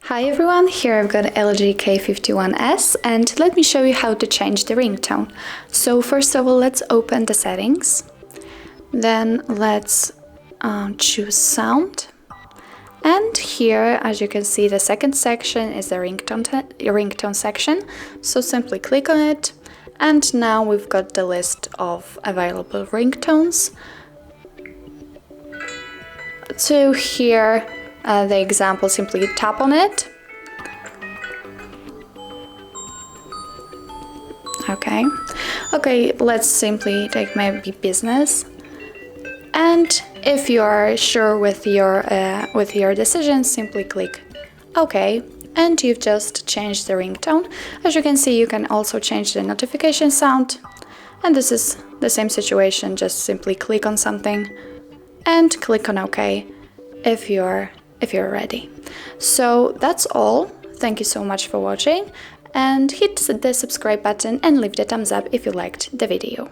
Hi everyone, here I've got LG K51s and let me show you how to change the ringtone. So first of all, let's open the settings, then let's choose sound, and here as you can see the second section is the ringtone section, so simply click on it and now we've got the list of available ringtones. To hear the example, simply tap on it. Okay, let's simply take maybe business. And if you are sure with your decision, simply click OK. And you've just changed the ringtone. As you can see, you can also change the notification sound. And this is the same situation, just simply click on something and click on OK if you're ready. So that's all. Thank you so much for watching and hit the subscribe button and leave the thumbs up if you liked the video.